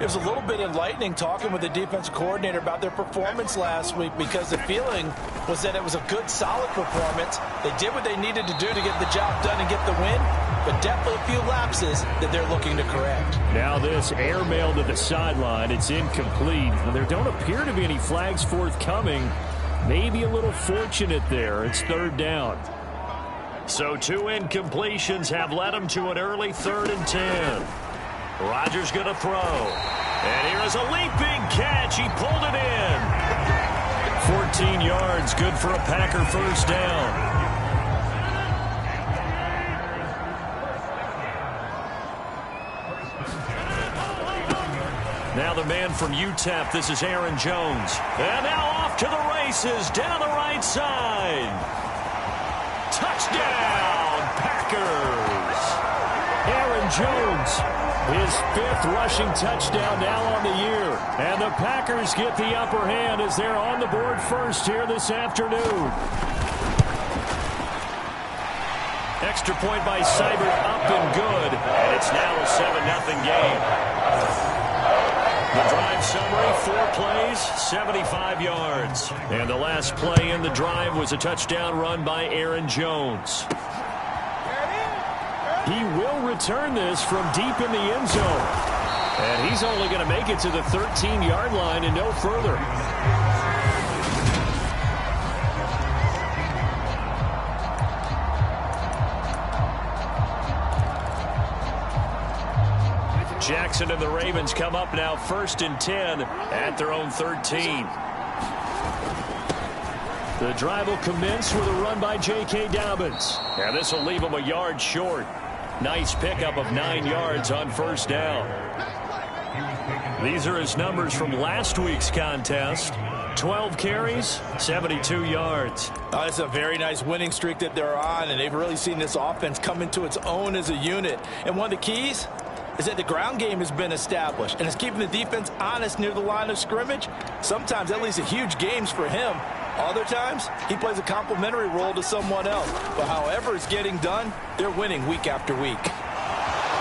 was a little bit enlightening talking with the defensive coordinator about their performance last week, because the feeling was that it was a good, solid performance. They did what they needed to do to get the job done and get the win, but definitely a few lapses that they're looking to correct. Now this airmail to the sideline. It's incomplete. There don't appear to be any flags forthcoming. Maybe a little fortunate there. It's third down. So 2 incompletions have led him to an early 3rd and 10. Rodgers going to throw. And here is a leaping catch. He pulled it in. 14 yards. Good for a Packer first down. Now the man from UTEP. This is Aaron Jones. And now off to the races down the right side. Touchdown, Packers. Aaron Jones. His 5th rushing touchdown now on the year. And the Packers get the upper hand as they're on the board first here this afternoon. Extra point by Seibert, up and good. And it's now a 7-0 game. The drive summary, 4 plays, 75 yards. And the last play in the drive was a touchdown run by Aaron Jones. He will return this from deep in the end zone. And he's only going to make it to the 13-yard line and no further. Jackson and the Ravens come up now 1st and 10 at their own 13. The drive will commence with a run by J.K. Dobbins. And this will leave him a yard short. Nice pickup of 9 yards on first down. These are his numbers from last week's contest. 12 carries, 72 yards. It's a very nice winning streak that they're on, and they've really seen this offense come into its own as a unit. And one of the keys is that the ground game has been established, and it's keeping the defense honest near the line of scrimmage. Sometimes that leads to huge games for him. Other times, he plays a complementary role to someone else. But however it's getting done, they're winning week after week.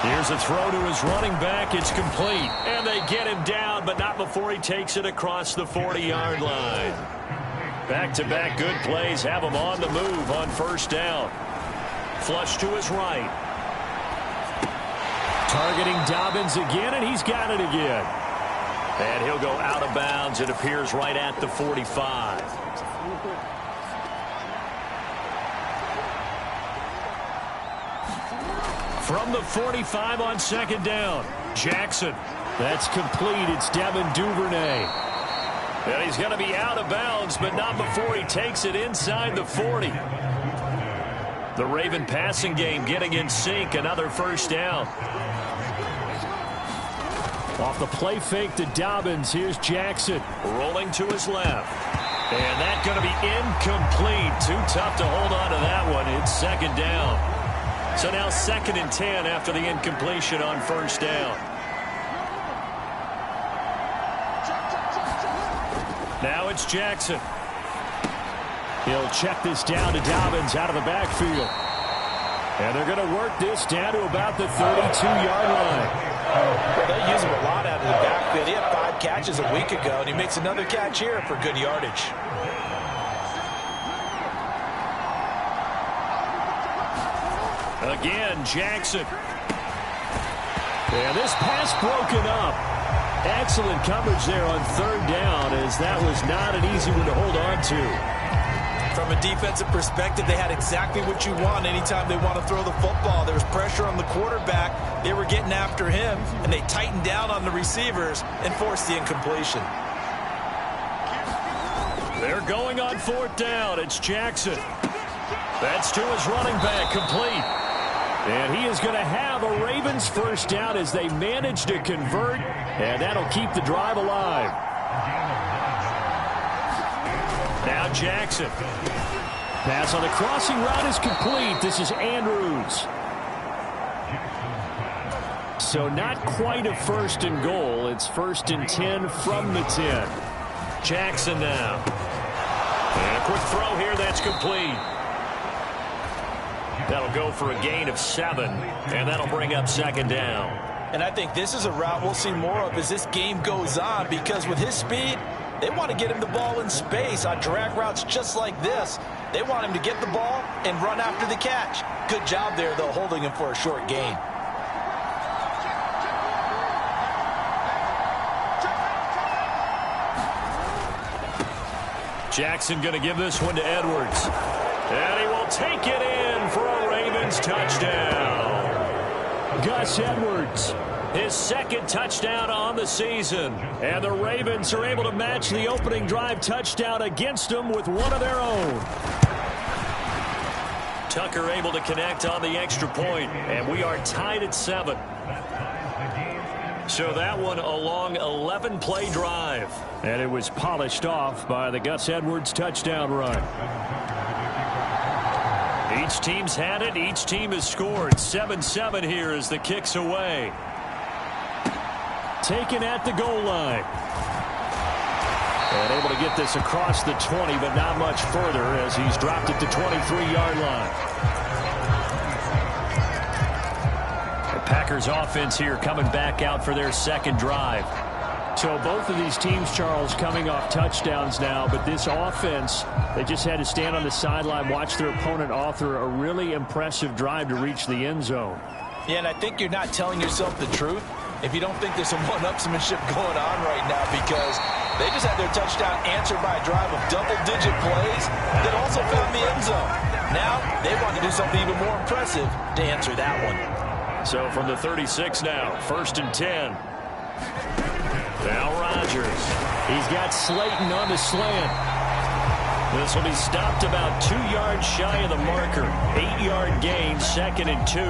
Here's a throw to his running back. It's complete. And they get him down, but not before he takes it across the 40-yard line. Back-to-back good plays have him on the move on first down. Flush to his right. Targeting Dobbins again, and he's got it again. And he'll go out of bounds. It appears right at the 45. From the 45 on second down, Jackson. That's complete. It's Devin Duvernay. And he's going to be out of bounds, but not before he takes it inside the 40. The Raven passing game getting in sync. Another first down. Off the play fake to Dobbins. Here's Jackson. Rolling to his left. And that's going to be incomplete. Too tough to hold on to that one. It's second down. So now 2nd and 10 after the incompletion on first down. Now it's Jackson. He'll check this down to Dobbins out of the backfield. And they're going to work this down to about the 32-yard line. Well, they use him a lot out of the backfield. He had 5 catches a week ago, and he makes another catch here for good yardage. Again, Jackson. And this pass broken up. Excellent coverage there on third down, as that was not an easy one to hold on to. From a defensive perspective, they had exactly what you want anytime they want to throw the football. There was pressure on the quarterback. They were getting after him, and they tightened down on the receivers and forced the incompletion. They're going on 4th down. It's Jackson. That's to his running back, complete. And he is going to have a Ravens first down as they manage to convert, and that'll keep the drive alive. Now Jackson. Pass on the crossing route is complete. This is Andrews. So not quite a 1st and goal. It's 1st and 10 from the 10. Jackson now. And a quick throw here. That's complete. That'll go for a gain of 7. And that'll bring up second down. And I think this is a route we'll see more of as this game goes on, because with his speed, they want to get him the ball in space on drag routes just like this. They want him to get the ball and run after the catch. Good job there, though, holding him for a short gain. Jackson going to give this one to Edwards. And he will take it in for a Ravens touchdown. Gus Edwards, his second touchdown on the season. And the Ravens are able to match the opening drive touchdown against them with one of their own. Tucker able to connect on the extra point, and we are tied at 7. So that one a long 11-play drive. And it was polished off by the Gus Edwards touchdown run. Each team's had it. Each team has scored. 7-7 here as the kick's away. Taken at the goal line. And able to get this across the 20, but not much further as he's dropped at the 23-yard line. Packers offense here coming back out for their second drive. So both of these teams, Charles, coming off touchdowns now, but this offense, they just had to stand on the sideline, watch their opponent author a really impressive drive to reach the end zone. Yeah, and I think you're not telling yourself the truth if you don't think there's some one-upsmanship going on right now, because they just had their touchdown answered by a drive of double-digit plays that also found the end zone. Now they want to do something even more impressive to answer that one. So from the 36 now, 1st and 10. Now Rodgers. He's got Slayton on the slant. This will be stopped about 2 yards shy of the marker. 8-yard gain, 2nd and 2.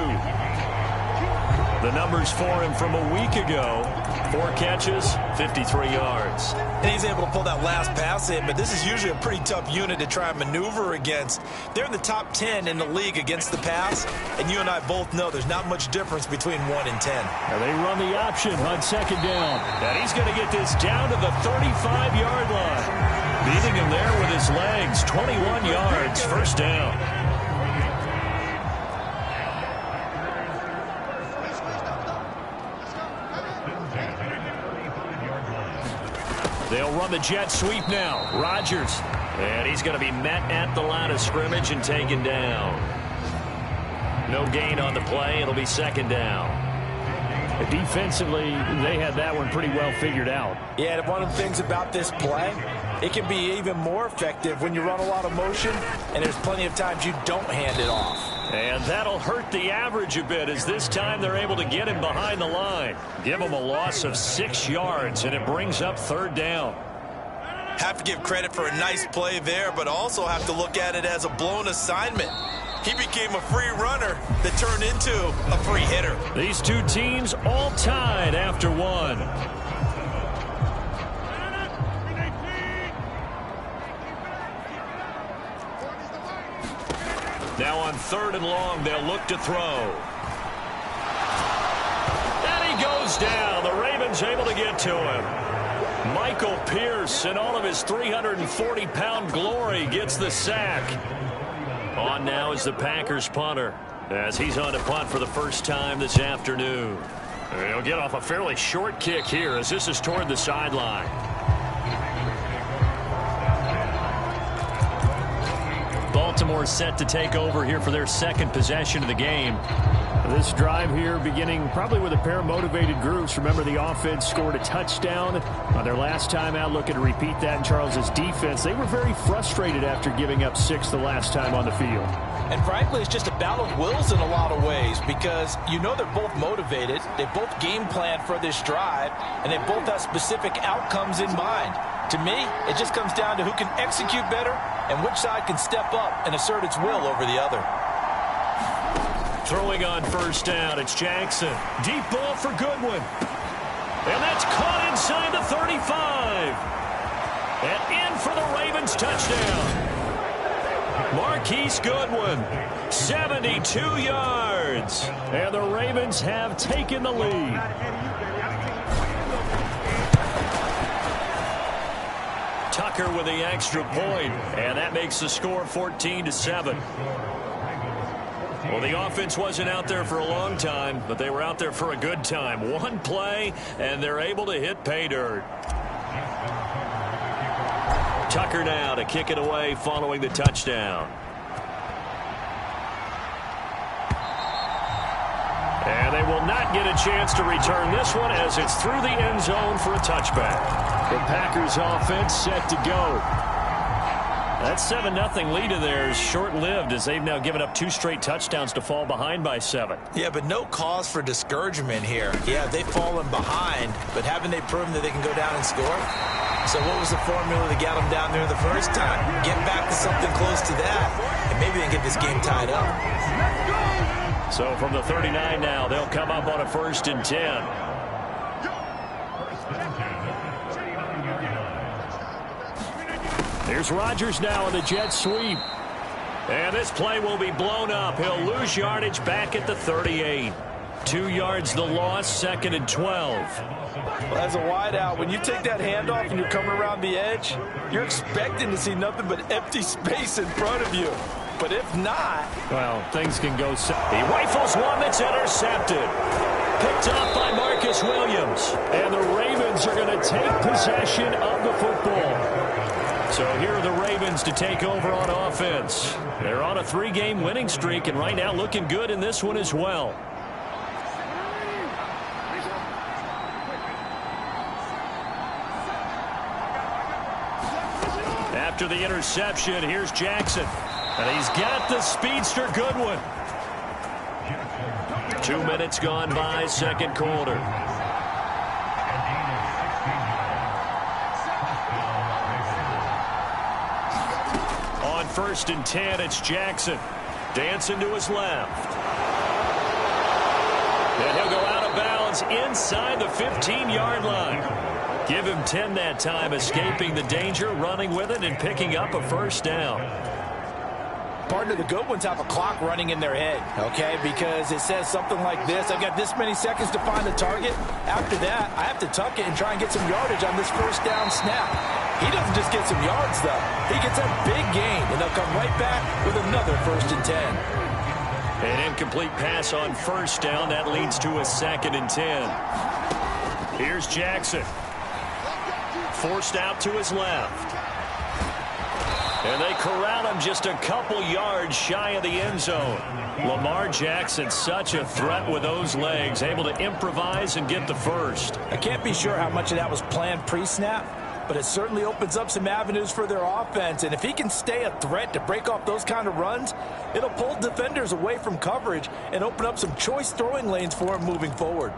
The numbers for him from a week ago: 4 catches, 53 yards. And he's able to pull that last pass in, but this is usually a pretty tough unit to try and maneuver against. They're in the top 10 in the league against the pass, and you and I both know there's not much difference between 1 and 10. Now they run the option on 2nd down. And he's going to get this down to the 35-yard line. Beating him there with his legs, 21 yards, 1st down. They'll run the jet sweep now. Rodgers. And he's going to be met at the line of scrimmage and taken down. No gain on the play. It'll be 2nd down. Defensively, they had that one pretty well figured out. Yeah, and one of the things about this play, it can be even more effective when you run a lot of motion, and there's plenty of times you don't hand it off. And that'll hurt the average a bit, as this time they're able to get him behind the line. Give him a loss of 6 yards, and it brings up 3rd down. Have to give credit for a nice play there, but also have to look at it as a blown assignment. He became a free runner that turned into a free hitter. These two teams all tied after 1. Now on 3rd and long, they'll look to throw. And he goes down. The Ravens able to get to him. Michael Pierce, in all of his 340-pound glory, gets the sack. On now is the Packers punter, as he's on to punt for the first time this afternoon. He'll get off a fairly short kick here, as this is toward the sideline. Baltimore set to take over here for their second possession of the game. This drive here beginning probably with a pair of motivated groups. Remember, the offense scored a touchdown on their last time out. Looking to repeat that in Charles's defense. They were very frustrated after giving up 6 the last time on the field. And frankly, it's just a battle of wills in a lot of ways, because you know they're both motivated. They both game plan for this drive, and they both have specific outcomes in mind. To me, it just comes down to who can execute better and which side can step up and assert its will over the other. Throwing on 1st down, it's Jackson. Deep ball for Goodwin. And that's caught inside the 35. And in for the Ravens touchdown. Marquise Goodwin, 72 yards. And the Ravens have taken the lead. Tucker with the extra point, and that makes the score 14-7. Well, the offense wasn't out there for a long time, but they were out there for a good time. One play, and they're able to hit pay dirt. Tucker now to kick it away following the touchdown. And they will not get a chance to return this one as it's through the end zone for a touchback. The Packers offense set to go. That 7-0 lead of theirs short-lived as they've now given up 2 straight touchdowns to fall behind by 7. Yeah, but no cause for discouragement here. Yeah, they've fallen behind, but haven't they proven that they can go down and score? So what was the formula to get them down there the first time? Get back to something close to that, and maybe they can get this game tied up. So from the 39 now, they'll come up on a 1st and 10. Here's Rodgers now on the jet sweep. And this play will be blown up. He'll lose yardage back at the 38. 2 yards the loss, 2nd and 12. Well, as a wideout, when you take that handoff and you're coming around the edge, you're expecting to see nothing but empty space in front of you. But if not... well, things can go... he rifles one that's intercepted. Picked off by Marcus Williams. And the Ravens are going to take possession of the football. So here are the Ravens to take over on offense. They're on a 3-game winning streak, and right now looking good in this one as well. After the interception, here's Jackson. And he's got the speedster Goodwin. 2 minutes gone by, 2nd quarter. On 1st and 10, it's Jackson. Dancing to his left. And he'll go out of bounds inside the 15-yard line. Give him 10 that time, escaping the danger, running with it, and picking up a 1st down. Partner, the good ones have a clock running in their head, okay? Because it says something like this: I've got this many seconds to find the target. After that, I have to tuck it and try and get some yardage on this 1st down snap. He doesn't just get some yards, though. He gets a big gain, and they'll come right back with another 1st and 10. An incomplete pass on 1st down. That leads to a 2nd and 10. Here's Jackson. Forced out to his left. And they corral him just a couple yards shy of the end zone. Lamar Jackson, such a threat with those legs, able to improvise and get the 1st. I can't be sure how much of that was planned pre-snap, but it certainly opens up some avenues for their offense. And if he can stay a threat to break off those kind of runs, it'll pull defenders away from coverage and open up some choice throwing lanes for him moving forward.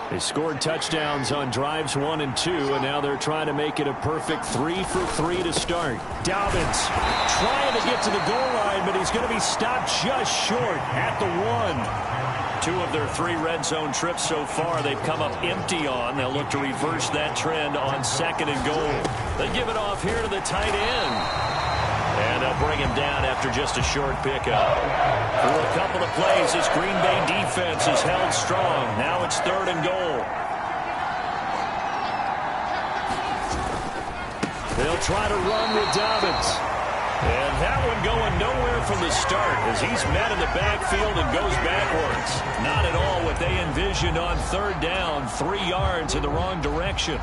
They scored touchdowns on drives 1 and 2, and now they're trying to make it a perfect 3 for 3 to start. Dobbins trying to get to the goal line, but he's going to be stopped just short at the 1. 2 of their 3 red zone trips so far they've come up empty on. They'll look to reverse that trend on 2nd and goal. They give it off here to the tight end. And they'll bring him down after just a short pickup. Through a couple of plays, this Green Bay defense is held strong. Now it's 3rd and goal. They'll try to run with Dobbins. And that one going nowhere from the start as he's met in the backfield and goes backwards. Not at all what they envisioned on 3rd down. 3 yards in the wrong direction.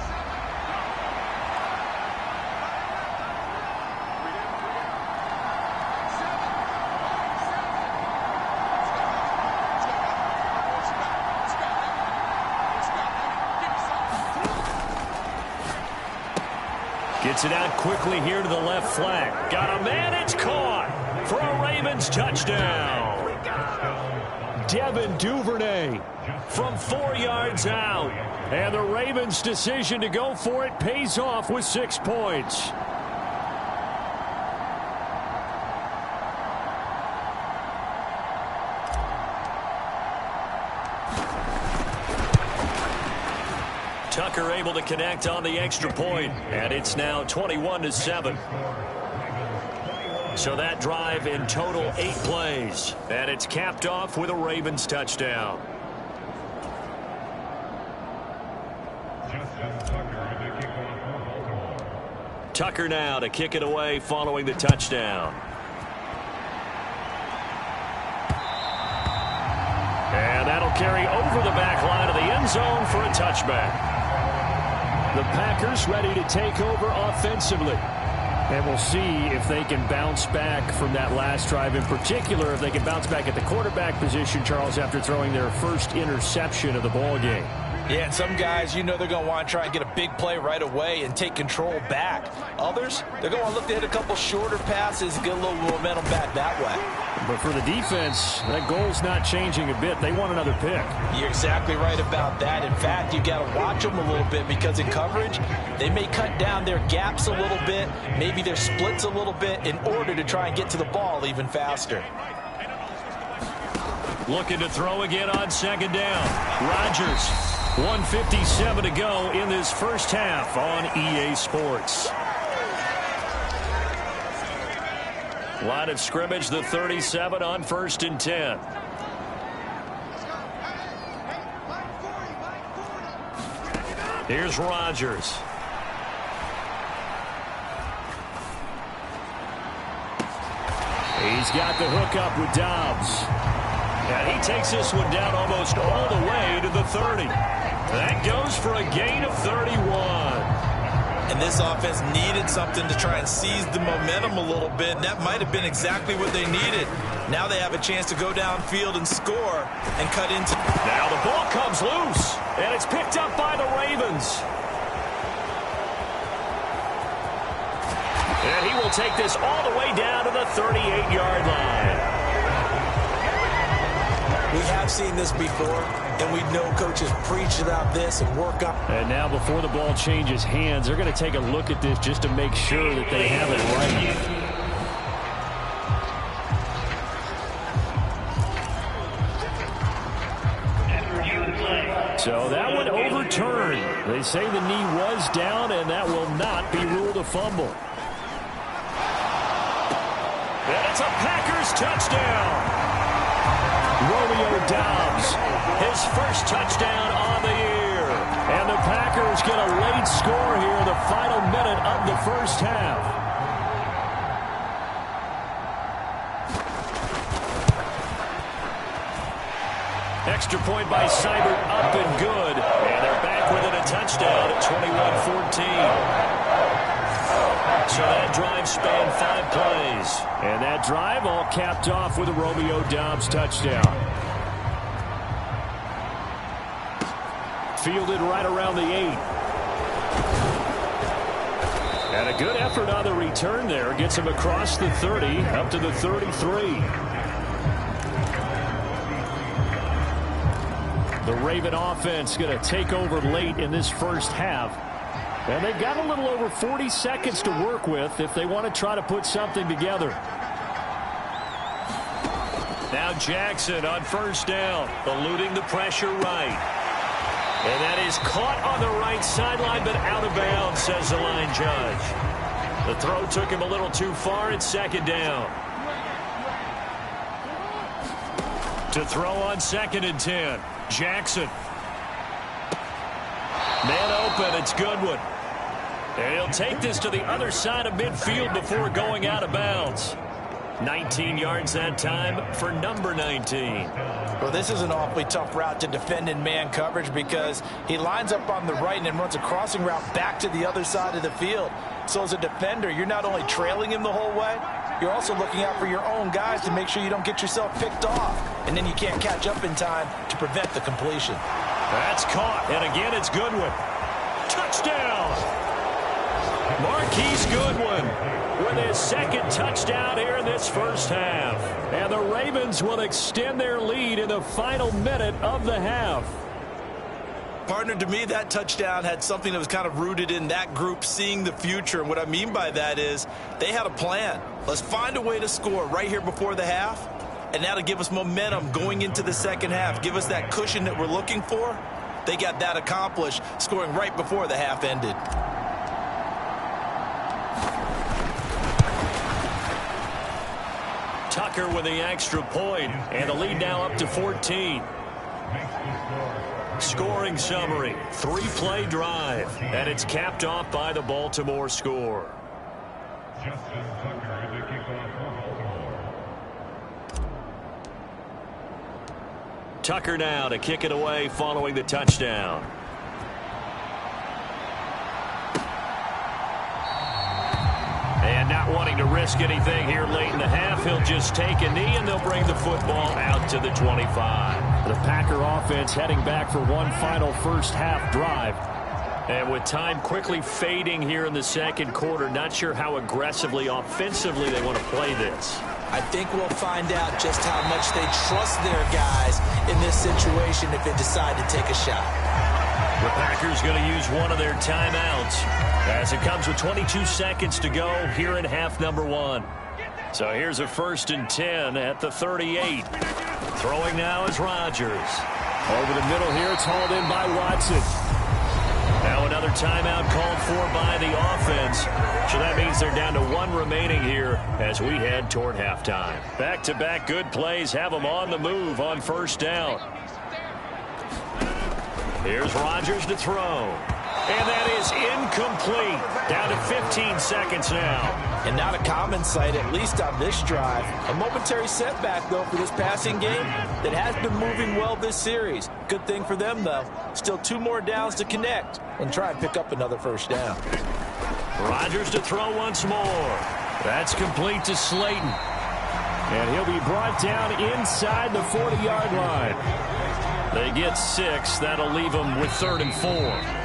Gets it out quickly here to the left flank. Got a man, it's caught for a Ravens touchdown. Devin Duvernay from 4 yards out. And the Ravens' decision to go for it pays off with 6 points. Tucker able to connect on the extra point, and it's now 21-7. So that drive in total 8 plays, and it's capped off with a Ravens touchdown. Tucker now to kick it away following the touchdown. And that'll carry over the back line of the end zone for a touchback. The Packers ready to take over offensively. And we'll see if they can bounce back from that last drive. In particular, if they can bounce back at the quarterback position, Charles, after throwing their first interception of the ball game. Yeah, and some guys, you know they're going to want to try and get a big play right away and take control back. Others, they're going to want to look to hit a couple shorter passes and get a little momentum back that way. But for the defense, that goal's not changing a bit. They want another pick. You're exactly right about that. In fact, you've got to watch them a little bit because in coverage, they may cut down their gaps a little bit, maybe their splits a little bit in order to try and get to the ball even faster. Looking to throw again on second down. Rodgers. 1:57 to go in this first half on EA Sports. Line of scrimmage, the 37 on 1st and 10. Here's Rodgers. He's got the hook up with Dobbs. And he takes this one down almost all the way to the 30. That goes for a gain of 31. And this offense needed something to try and seize the momentum a little bit. And that might have been exactly what they needed. Now they have a chance to go downfield and score and cut into. Now the ball comes loose. And it's picked up by the Ravens. And he will take this all the way down to the 38-yard line. We have seen this before, and we know coaches preach about this and work up. And now before the ball changes hands, they're going to take a look at this just to make sure that they have it right. So that one overturned. They say the knee was down, and that will not be ruled a fumble. And it's a Packers touchdown. Romeo Dobbs, his first touchdown on the year. And the Packers get a late score here in the final minute of the first half. Extra point by Seibert, up and good. And they're back within a touchdown at 21-14. So that drive spanned 5 plays. And that drive all capped off with a Romeo Dobbs touchdown. Fielded right around the 8. And a good effort on the return there. Gets him across the 30, up to the 33. The Raven offense going to take over late in this first half. And they've got a little over 40 seconds to work with if they want to try to put something together. Now Jackson on first down, eluding the pressure right. And that is caught on the right sideline, but out of bounds, says the line judge. The throw took him a little too far at second down. To throw on 2nd and 10, Jackson. Man open, it's Goodwin. And he'll take this to the other side of midfield before going out of bounds. 19 yards that time for number 19. Well, this is an awfully tough route to defend in man coverage because he lines up on the right and then runs a crossing route back to the other side of the field. So as a defender, you're not only trailing him the whole way, you're also looking out for your own guys to make sure you don't get yourself picked off. And then you can't catch up in time to prevent the completion. That's caught. And again, it's Goodwin. Touchdown! Marquise Goodwin with his 2nd touchdown here in this first half. And the Ravens will extend their lead in the final minute of the half. Partner, to me, that touchdown had something that was kind of rooted in that group seeing the future. And what I mean by that is they had a plan. Let's find a way to score right here before the half. And that'll give us momentum going into the second half. Give us that cushion that we're looking for. They got that accomplished, scoring right before the half ended. Tucker with the extra point, and the lead now up to 14. Scoring summary, 3-play drive, and it's capped off by the Baltimore score. Tucker now to kick it away following the touchdown. And not wanting to risk anything here late in the half, he'll just take a knee and they'll bring the football out to the 25. The Packer offense heading back for one final first half drive. And with time quickly fading here in the second quarter, not sure how aggressively, offensively they want to play this. I think we'll find out just how much they trust their guys in this situation if they decide to take a shot. The Packers going to use one of their timeouts as it comes with 22 seconds to go here in half number one. So here's a 1st and 10 at the 38. Throwing now is Rodgers. Over the middle here, it's hauled in by Watson. Now another timeout called for by the offense. So that means they're down to one remaining here as we head toward halftime. Back-to-back good plays have them on the move on first down. Here's Rodgers to throw. And that is incomplete. Down to 15 seconds now. And not a common sight, at least on this drive. A momentary setback, though, for this passing game that has been moving well this series. Good thing for them, though. Still 2 more downs to connect and try and pick up another first down. Rodgers to throw once more. That's complete to Slayton. And he'll be brought down inside the 40-yard line. They get 6. That'll leave them with 3rd and 4.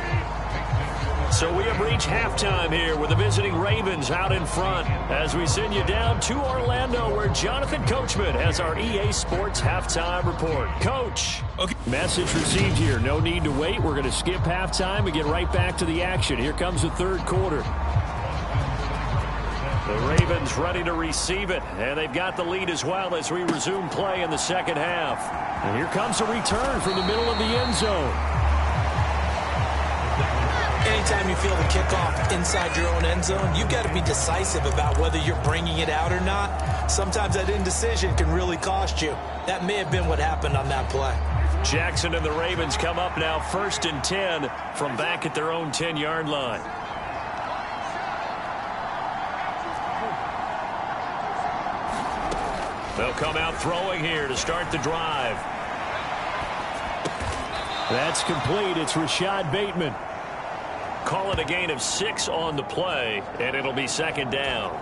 So we have reached halftime here with the visiting Ravens out in front as we send you down to Orlando where Jonathan Coachman has our EA Sports halftime report. Coach. Okay. Message received here. No need to wait. We're going to skip halftime and get right back to the action. Here comes the third quarter. The Ravens ready to receive it, and they've got the lead as well as we resume play in the second half. And here comes a return from the middle of the end zone. Anytime you feel the kickoff inside your own end zone, you've got to be decisive about whether you're bringing it out or not. Sometimes that indecision can really cost you. That may have been what happened on that play. Jackson and the Ravens come up now 1st and 10 from back at their own 10-yard line. They'll come out throwing here to start the drive. That's complete. It's Rashad Bateman. Call it a gain of 6 on the play, and it'll be second down.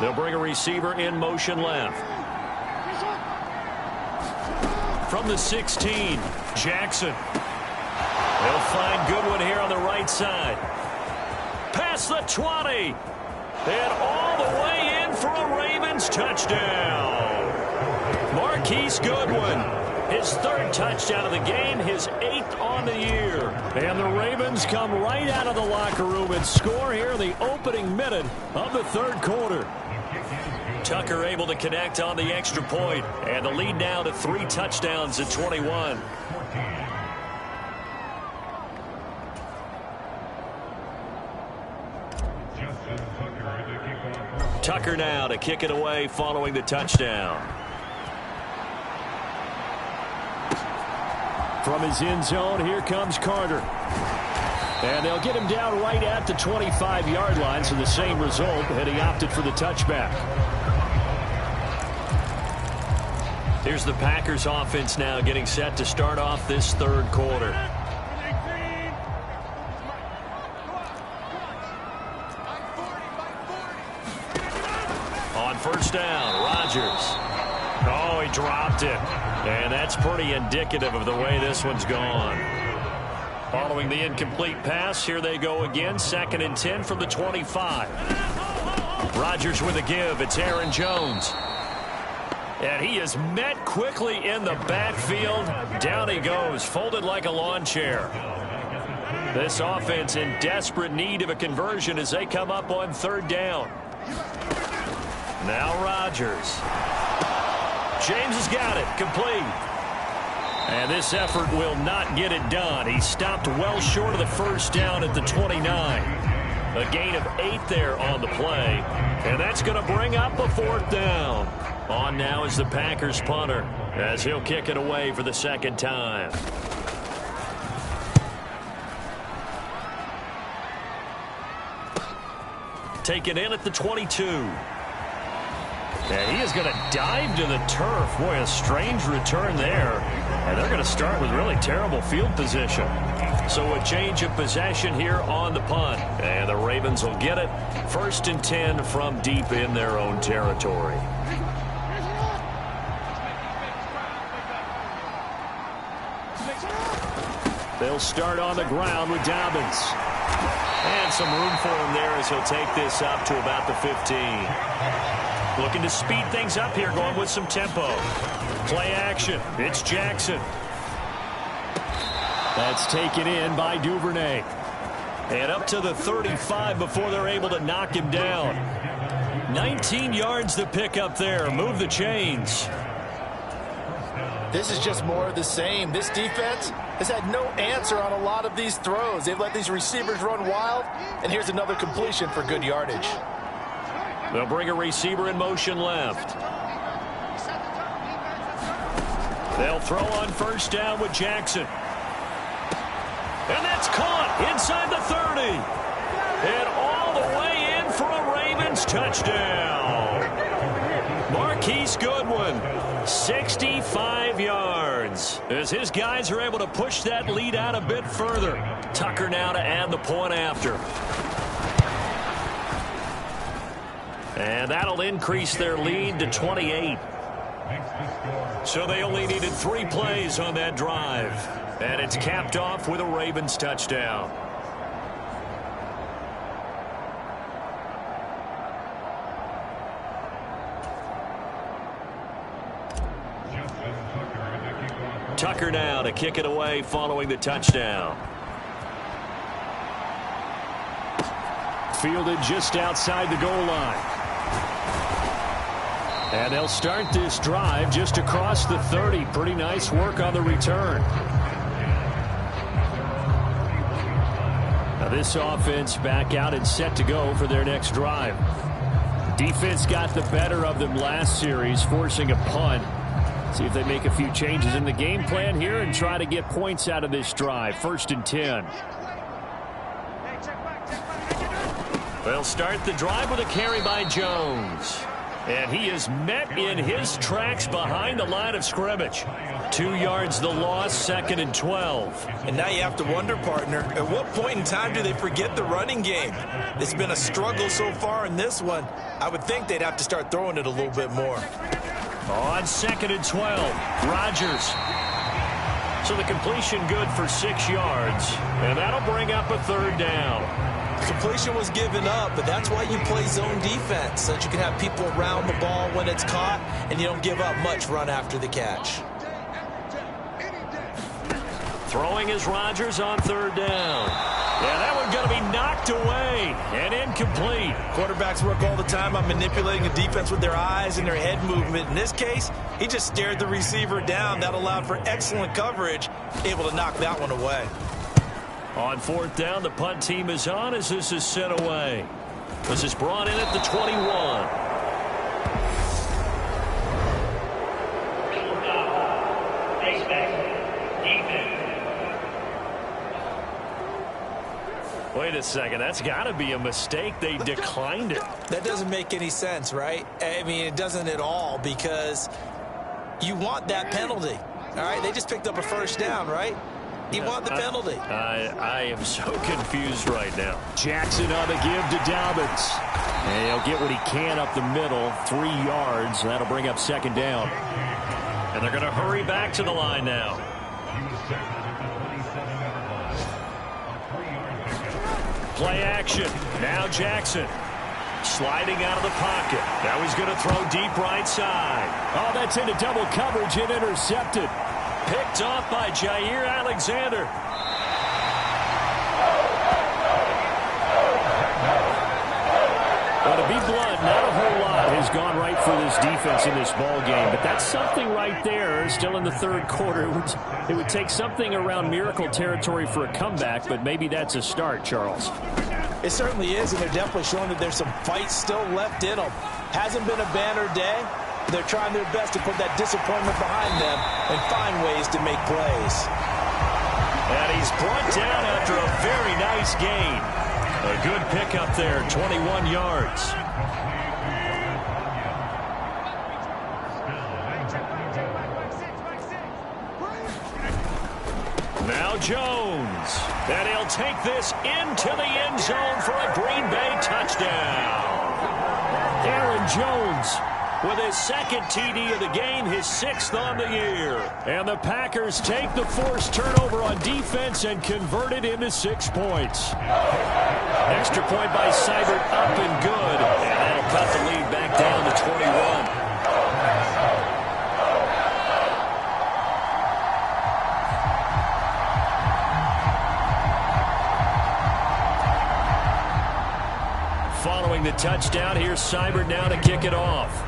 They'll bring a receiver in motion left. From the 16, Jackson. They'll find Goodwin here on the right side. Past the 20. And all the way in for a Ravens touchdown. Marquise Goodwin, his 3rd touchdown of the game, his 8th on the year. And the Ravens come right out of the locker room and score here in the opening minute of the third quarter. Tucker able to connect on the extra point, and the lead now to 3 touchdowns at 21. Tucker now to kick it away following the touchdown. From his end zone, here comes Carter. And they'll get him down right at the 25-yard line, so the same result, and he opted for the touchback. Here's the Packers offense now getting set to start off this third quarter. On first down, Rodgers. Oh, he dropped it. And that's pretty indicative of the way this one's gone. Following the incomplete pass, here they go again. 2nd and 10 from the 25. Rodgers with a give. It's Aaron Jones. And he is met quickly in the backfield. Down he goes, folded like a lawn chair. This offense in desperate need of a conversion as they come up on 3rd down. Now Rodgers. James has got it. Complete. And this effort will not get it done. He stopped well short of the first down at the 29. A gain of 8 there on the play. And that's going to bring up a 4th down. On now is the Packers punter as he'll kick it away for the 2nd time. taken in at the 22. And he is going to dive to the turf. Boy, a strange return there. And they're going to start with really terrible field position. So a change of possession here on the punt. And the Ravens will get it. 1st and 10 from deep in their own territory. They'll start on the ground with Dobbins. And some room for him there as he'll take this up to about the 15. Looking to speed things up here, going with some tempo. Play action. It's Jackson. That's taken in by Duvernay. And up to the 35 before they're able to knock him down. 19 yards to pick up there. Move the chains. This is just more of the same. This defense has had no answer on a lot of these throws. They've let these receivers run wild, and here's another completion for good yardage. They'll bring a receiver in motion left. They'll throw on 1st down with Jackson. And that's caught inside the 30. And all the way in for a Ravens touchdown. Marquise Goodwin, 65 yards. As his guys are able to push that lead out a bit further. Tucker now to add the point after. And that'll increase their lead to 28. So they only needed 3 plays on that drive. And it's capped off with a Ravens touchdown. Tucker now to kick it away following the touchdown. Fielded just outside the goal line. And they'll start this drive just across the 30. Pretty nice work on the return. Now this offense back out and set to go for their next drive. Defense got the better of them last series, forcing a punt. See if they make a few changes in the game plan here and try to get points out of this drive. 1st and 10. They'll start the drive with a carry by Jones. And he is met in his tracks behind the line of scrimmage. 2 yards the loss, 2nd and 12. And now you have to wonder, partner, at what point in time do they forget the running game? It's been a struggle so far in this one. I would think they'd have to start throwing it a little bit more. On 2nd and 12, Rodgers. So the completion good for 6 yards. And that'll bring up a 3rd down. Completion was given up, but that's why you play zone defense, so that you can have people around the ball when it's caught, and you don't give up much run after the catch. Throwing is Rodgers on 3rd down. Yeah, that one's going to be knocked away and incomplete. Quarterbacks work all the time on manipulating a defense with their eyes and their head movement. In this case, he just stared the receiver down. That allowed for excellent coverage, able to knock that one away. On 4th down, the punt team is on as this is sent away. This is brought in at the 21. Wait a second, that's got to be a mistake. They declined it. That doesn't make any sense, right? I mean, it doesn't at all, because you want that penalty. All right, they just picked up a 1st down, right? You want the penalty. I am so confused right now. Jackson on the give to Dobbins. And he'll get what he can up the middle, 3 yards. That'll bring up 2nd down. And they're going to hurry back to the line now. Play action. Now Jackson. Sliding out of the pocket. Now he's going to throw deep right side. Oh, that's into double coverage and intercepted. Picked off by Jair Alexander. Well, to be blunt, not a whole lot has gone right for this defense in this ball game, but that's something right there. Still in the 3rd quarter. It would take something around miracle territory for a comeback, but maybe that's a start, Charles. It certainly is, and they're definitely showing that there's some fight still left in them. Hasn't been a banner day. They're trying their best to put that disappointment behind them and find ways to make plays. And he's brought down after a very nice gain. A good pickup there, 21 yards. Now Jones. And he'll take this into the end zone for a Green Bay touchdown. Aaron Jones with his second TD of the game, his 6th on the year. And the Packers take the forced turnover on defense and convert it into 6 points. Extra point by Seibert, up and good. And that'll cut the lead back down to 21. Following the touchdown, here's Seibert now to kick it off.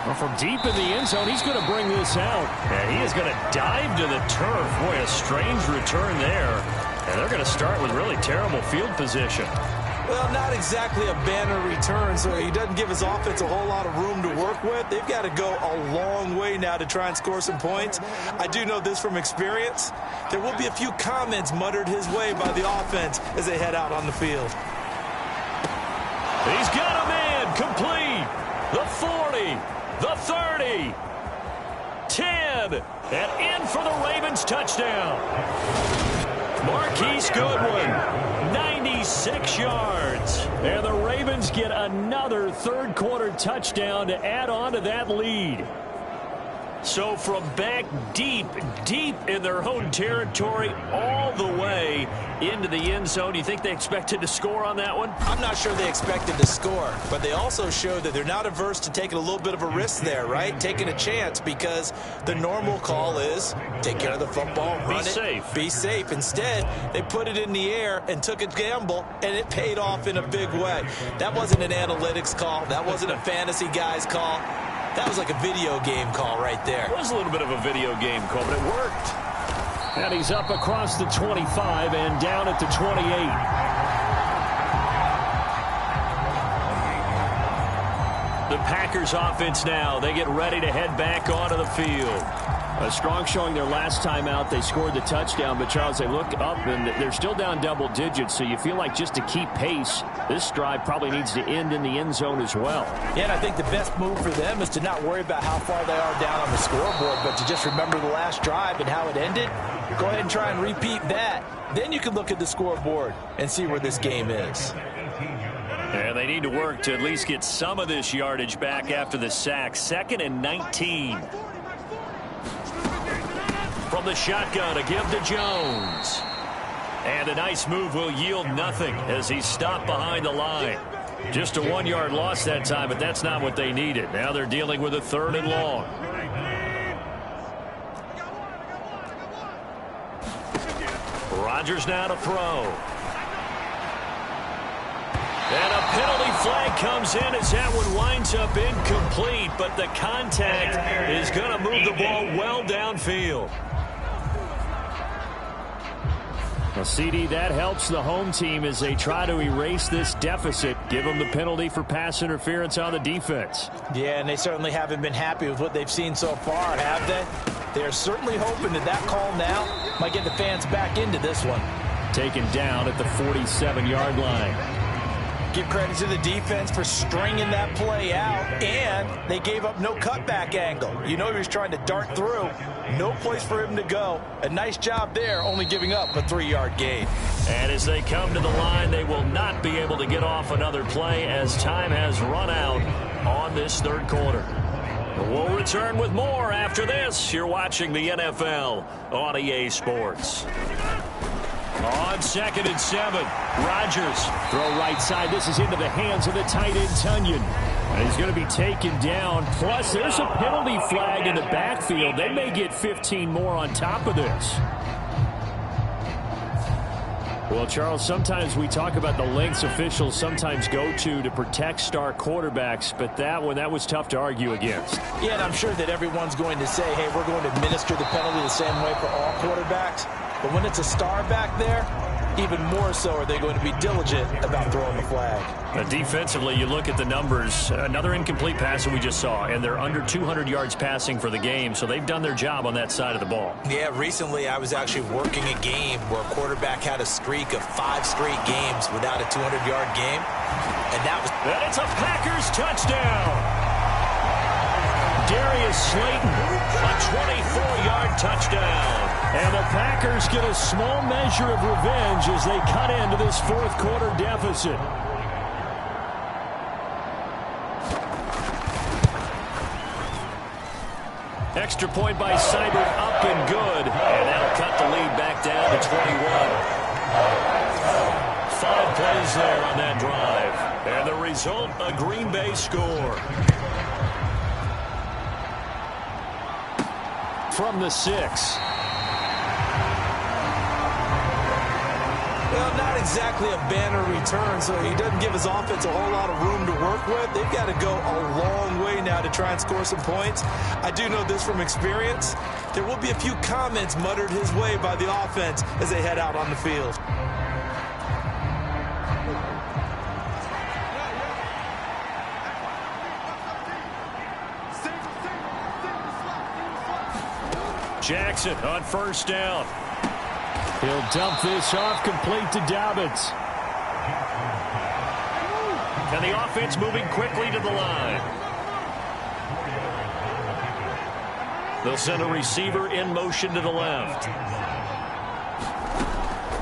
Well, from deep in the end zone, he's going to bring this out. And he is going to dive to the turf. Boy, a strange return there. And they're going to start with really terrible field position. Well, not exactly a banner return, so he doesn't give his offense a whole lot of room to work with. They've got to go a long way now to try and score some points. I do know this from experience. There will be a few comments muttered his way by the offense as they head out on the field. He's got a man complete. The 40, the 30, 10, and in for the Ravens touchdown. Marquise Goodwin, 96 yards. And the Ravens get another third-quarter touchdown to add on to that lead. So from back deep in their own territory all the way into the end zone, you think they expected to score on that one? I'm not sure they expected to score, but they also showed that they're not averse to taking a little bit of a risk there, right? Taking a chance, because the normal call is take care of the football, run it, be safe. Instead, they put it in the air and took a gamble, and it paid off in a big way. That wasn't an analytics call. That wasn't a fantasy guy's call. That was like a video game call right there. It was a little bit of a video game call, but it worked. And he's up across the 25 and down at the 28. The Packers offense now. They get ready to head back onto the field. A strong showing their last time out. They scored the touchdown, but Charles, they look up and they're still down double digits, so you feel like just to keep pace, this drive probably needs to end in the end zone as well. Yeah, and I think the best move for them is to not worry about how far they are down on the scoreboard, but to just remember the last drive and how it ended. Go ahead and try and repeat that. Then you can look at the scoreboard and see where this game is. And they need to work to at least get some of this yardage back after the sack. 2nd and 19. From the shotgun to give to Jones. And a nice move will yield nothing as he's stopped behind the line. Just a 1-yard loss that time, but that's not what they needed. Now they're dealing with a 3rd and long. Rodgers now to throw. And a penalty flag comes in as that one winds up incomplete, but the contact is going to move the ball well downfield. Well, CD, that helps the home team as they try to erase this deficit. Give them the penalty for pass interference on the defense. Yeah, and they certainly haven't been happy with what they've seen so far, have they? They're certainly hoping that that call now might get the fans back into this one. Taken down at the 47-yard line. Give credit to the defense for stringing that play out, and they gave up no cutback angle. You know he was trying to dart through. No place for him to go. A nice job there, only giving up a 3-yard gain. And as they come to the line, they will not be able to get off another play as time has run out on this third quarter. We'll return with more after this. You're watching the NFL on EA Sports. On 2nd and 7, Rodgers. Throw right side. This is into the hands of the tight end, Tunyon. And he's going to be taken down. Plus, there's a penalty flag in the backfield. They may get 15 more on top of this. Well, Charles, sometimes we talk about the lengths officials sometimes go to protect star quarterbacks, but that was tough to argue against. Yeah, and I'm sure that everyone's going to say, hey, we're going to administer the penalty the same way for all quarterbacks. But when it's a star back there, even more so are they going to be diligent about throwing the flag. Defensively, you look at the numbers. Another incomplete pass that we just saw, and they're under 200 yards passing for the game, so they've done their job on that side of the ball. Yeah, recently I was actually working a game where a quarterback had a streak of 5 straight games without a 200-yard game, and that was... And it's a Packers touchdown! Darius Slayton, a 24-yard touchdown. And the Packers get a small measure of revenge as they cut into this fourth quarter deficit. Extra point by Seibert, up and good. And that'll cut the lead back down to 21. 5 plays there on that drive. And the result, a Green Bay score. From the 6. Well, not exactly a banner return, so he doesn't give his offense a whole lot of room to work with. They've got to go a long way now to try and score some points. I do know this from experience. There will be a few comments muttered his way by the offense as they head out on the field. Jackson on first down. He'll dump this off complete to Dobbins. And the offense moving quickly to the line. They'll send a receiver in motion to the left.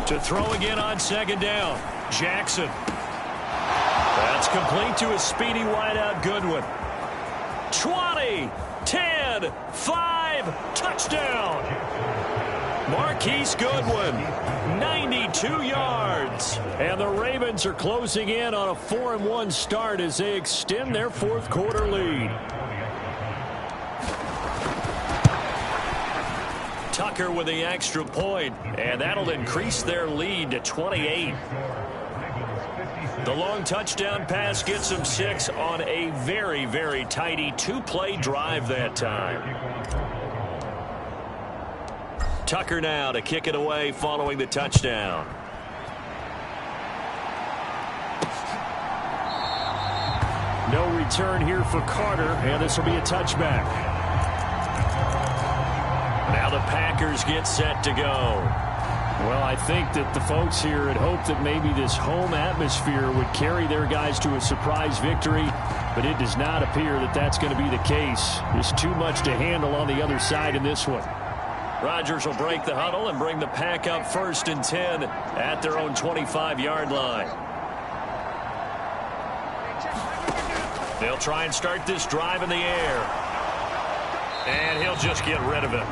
To throw again on second down. Jackson. That's complete to a speedy wideout Goodwin. 20, 10, 5, touchdown. Marquise Goodwin, 92 yards. And the Ravens are closing in on a 4-1 start as they extend their fourth quarter lead. Tucker with the extra point, and that'll increase their lead to 28. The long touchdown pass gets them 6 on a very, very tidy 2-play drive that time. Tucker now to kick it away following the touchdown. No return here for Carter, and this will be a touchback. Now the Packers get set to go. Well, I think that the folks here had hoped that maybe this home atmosphere would carry their guys to a surprise victory, but it does not appear that that's going to be the case. There's too much to handle on the other side in this one. Rodgers will break the huddle and bring the Pack up 1st and 10 at their own 25-yard line. They'll try and start this drive in the air. And he'll just get rid of it.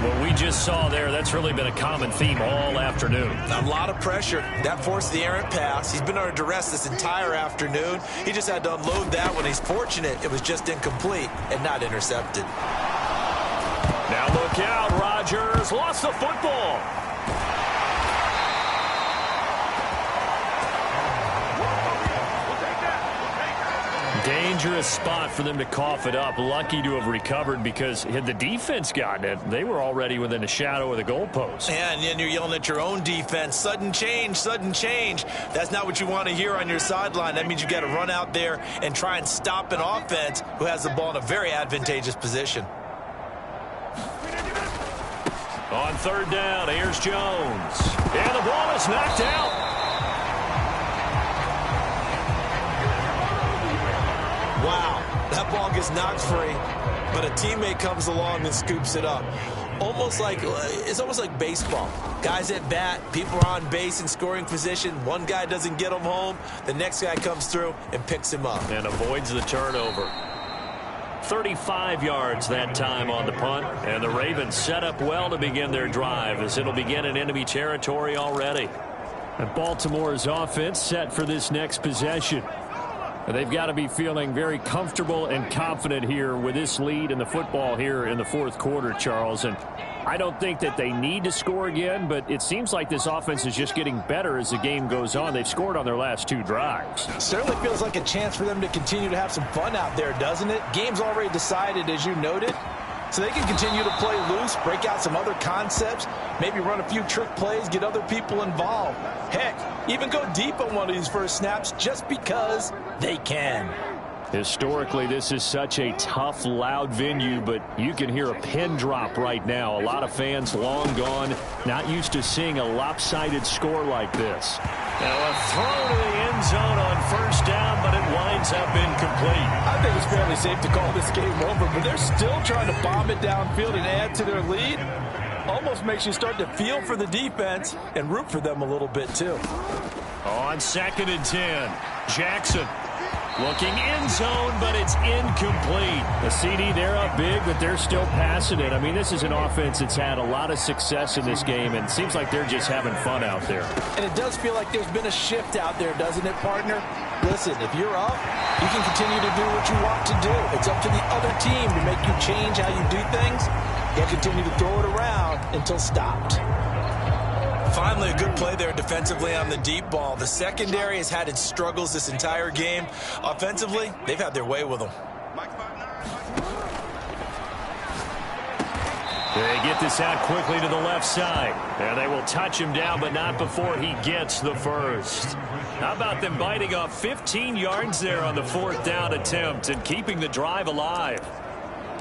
What we just saw there, that's really been a common theme all afternoon. A lot of pressure. That forced the errant pass. He's been under duress this entire afternoon. He just had to unload that one. He's fortunate it was just incomplete and not intercepted. Now look out, Rodgers lost the football. Dangerous spot for them to cough it up. Lucky to have recovered because had the defense gotten it, they were already within a shadow of the goalpost. And then you're yelling at your own defense. Sudden change, sudden change. That's not what you want to hear on your sideline. That means you got to run out there and try and stop an offense who has the ball in a very advantageous position. On 3rd down, here's Jones. And the ball is knocked out. Wow, that ball gets knocked free, but a teammate comes along and scoops it up. It's almost like baseball. Guys at bat, people are on base in scoring position. One guy doesn't get him home. The next guy comes through and picks him up. And avoids the turnover. 35 yards that time on the punt, and the Ravens set up well to begin their drive as it'll begin in enemy territory already. And Baltimore's offense set for this next possession. They've got to be feeling very comfortable and confident here with this lead in the football here in the fourth quarter, Charles. And I don't think that they need to score again, but it seems like this offense is just getting better as the game goes on. They've scored on their last 2 drives. Certainly feels like a chance for them to continue to have some fun out there, doesn't it? Game's already decided, as you noted. So they can continue to play loose, break out some other concepts, maybe run a few trick plays, get other people involved. Heck, even go deep on one of these first snaps just because they can. Historically, this is such a tough, loud venue, but you can hear a pin drop right now. A lot of fans long gone, not used to seeing a lopsided score like this. Now a throw to the end zone on first down, but it winds up incomplete. I think it's fairly safe to call this game over, but they're still trying to bomb it downfield and add to their lead. Almost makes you start to feel for the defense and root for them a little bit too. On 2nd and 10, Jackson. Looking end zone, but it's incomplete. The CD, they're up big, but they're still passing it. I mean, this is an offense that's had a lot of success in this game, and it seems like they're just having fun out there. And it does feel like there's been a shift out there, doesn't it, partner? Listen, if you're up, you can continue to do what you want to do. It's up to the other team to make you change how you do things. They'll continue to throw it around until stopped. Finally, a good play there defensively on the deep ball. The secondary has had its struggles this entire game. Offensively, they've had their way with them. They get this out quickly to the left side. And they will touch him down, but not before he gets the first. How about them biting off 15 yards there on the 4th down attempt and keeping the drive alive?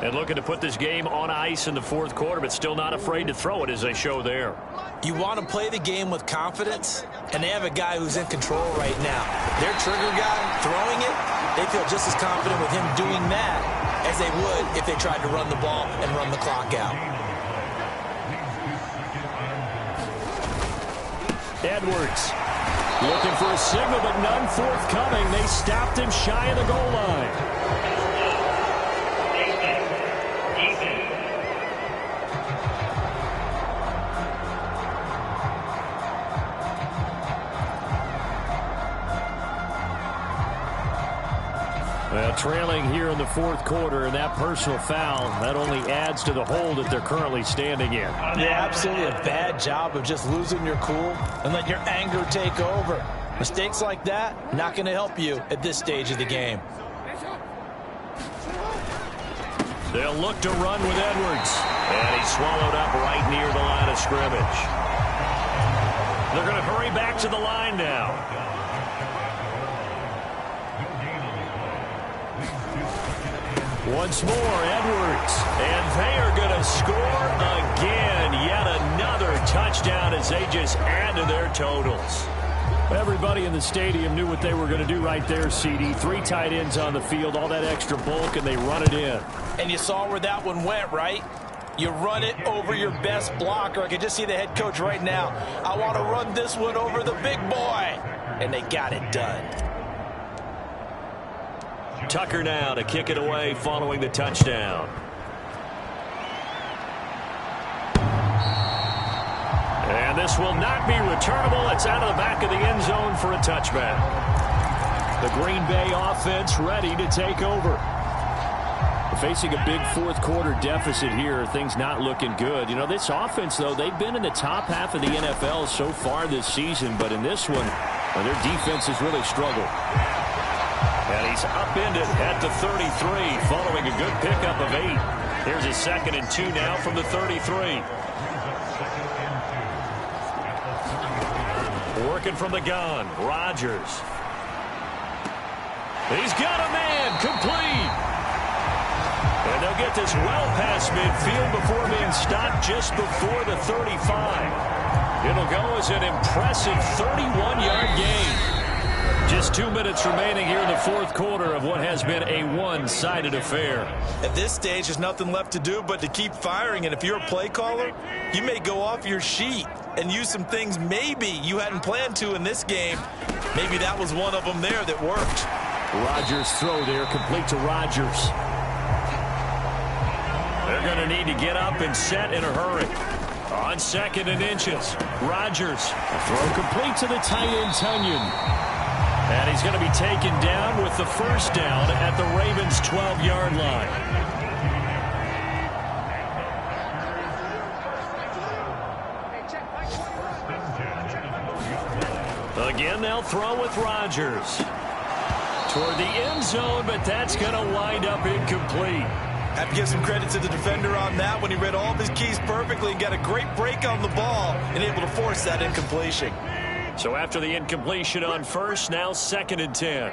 And looking to put this game on ice in the 4th quarter, but still not afraid to throw it as they show there. You want to play the game with confidence, and they have a guy who's in control right now. Their trigger guy throwing it, they feel just as confident with him doing that as they would if they tried to run the ball and run the clock out. Edwards looking for a signal, but none forthcoming. They stopped him shy of the goal line. Well, trailing here in the 4th quarter, and that personal foul, that only adds to the hole that they're currently standing in. Yeah, absolutely a bad job of just losing your cool and letting your anger take over. Mistakes like that, not going to help you at this stage of the game. They'll look to run with Edwards. And he's swallowed up right near the line of scrimmage. They're going to hurry back to the line now. Once more, Edwards. And they are going to score again. Yet another touchdown as they just add to their totals. Everybody in the stadium knew what they were going to do right there, CD. 3 tight ends on the field, all that extra bulk, and they run it in. And you saw where that one went, right? You run it over your best blocker. I can just see the head coach right now. I want to run this one over the big boy. And they got it done. Tucker now to kick it away following the touchdown. And this will not be returnable. It's out of the back of the end zone for a touchback. The Green Bay offense ready to take over. Facing a big 4th quarter deficit here, things not looking good. You know, this offense, though, they've been in the top half of the NFL so far this season, but in this one, their defense has really struggled. And he's upended at the 33 following a good pickup of 8. Here's a 2nd and 2 now from the 33. Working from the gun, Rodgers. He's got a man, complete. And they'll get this well past midfield before being stopped just before the 35. It'll go as an impressive 31-yard gain. Just 2 minutes remaining here in the 4th quarter of what has been a one-sided affair. At this stage, there's nothing left to do but to keep firing. And if you're a play caller, you may go off your sheet and use some things maybe you hadn't planned to in this game. Maybe that was one of them there that worked. Rodgers' throw there, complete to Rodgers. They're going to need to get up and set in a hurry. On 2nd and inches, Rodgers. A throw complete to the tight end, Tunyon. And he's going to be taken down with the first down at the Ravens' 12-yard line. Again, they'll throw with Rodgers. Toward the end zone, but that's going to wind up incomplete. Have to give some credit to the defender on that when he read all of his keys perfectly and got a great break on the ball and able to force that incompletion. So after the incompletion on first, now 2nd and 10.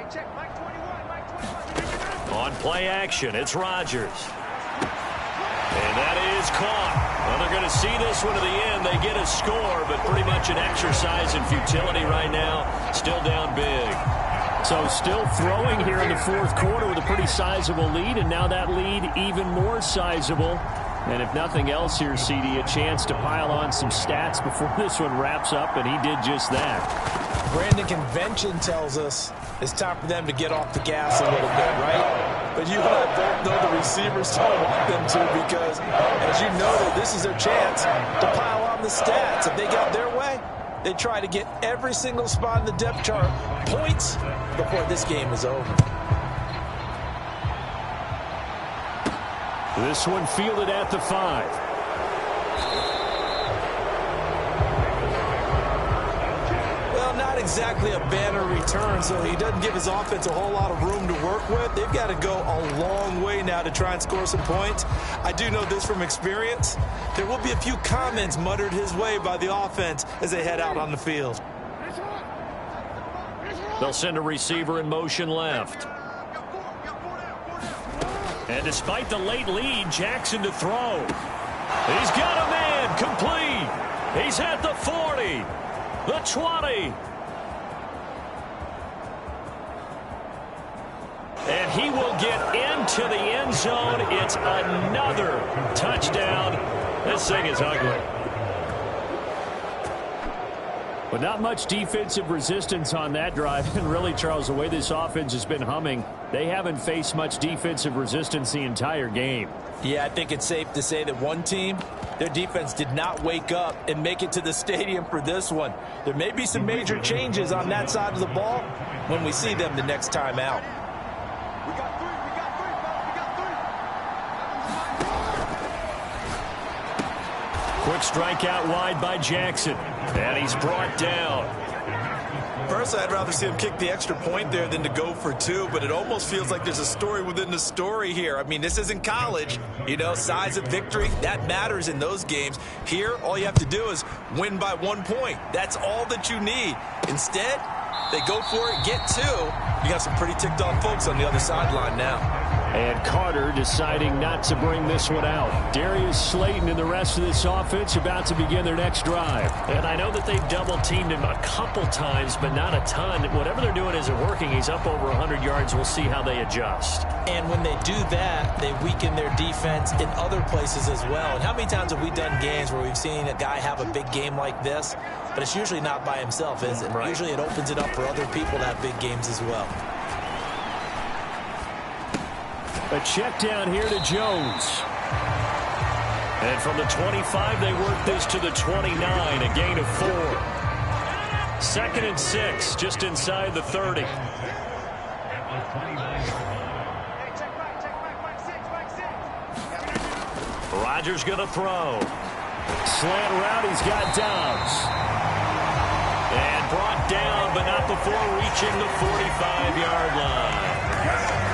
On play action, it's Rodgers. And that is caught. Well, they're going to see this one to the end. They get a score, but pretty much an exercise in futility right now. Still down big. So still throwing here in the 4th quarter with a pretty sizable lead, and now that lead even more sizable. And if nothing else here, CD, a chance to pile on some stats before this one wraps up, and he did just that. Brandon, convention tells us it's time for them to get off the gas a little bit, right? But you and I both know the receivers don't want them to because, as you noted, this is their chance to pile on the stats. If they got their way, they try to get every single spot in the depth chart points before this game is over. This one fielded at the 5. Well, not exactly a banner return, so he doesn't give his offense a whole lot of room to work with. They've got to go a long way now to try and score some points. I do know this from experience. There will be a few comments muttered his way by the offense as they head out on the field. They'll send a receiver in motion left. And despite the late lead, Jackson to throw. He's got a man, complete. He's at the 40, the 20. And he will get into the end zone. It's another touchdown. This thing is ugly. But not much defensive resistance on that drive. And really, Charles, the way this offense has been humming, they haven't faced much defensive resistance the entire game. Yeah, I think it's safe to say that one team, their defense did not wake up and make it to the stadium for this one. There may be some major changes on that side of the ball when we see them the next time out. Quick strike out wide by Jackson. And he's brought down. Personally, I'd rather see him kick the extra point there than to go for 2, but it almost feels like there's a story within the story here. I mean, this isn't college. You know, size of victory, that matters in those games. Here, all you have to do is win by 1 point. That's all that you need. Instead, they go for it, get 2. You got some pretty ticked off folks on the other sideline now. And Carter deciding not to bring this one out. Darius Slayton and the rest of this offense about to begin their next drive. And I know that they've double-teamed him a couple times, but not a ton. Whatever they're doing isn't working. He's up over 100 yards. We'll see how they adjust. And when they do that, they weaken their defense in other places as well. And how many times have we done games where we've seen a guy have a big game like this, but it's usually not by himself, is it? Right. Usually it opens it up for other people to have big games as well. A check down here to Jones. And from the 25, they work this to the 29, a gain of 4. 2nd and 6, just inside the 30. Rodgers going to throw. Slant route, he's got Dobbs. And brought down, but not before reaching the 45-yard line.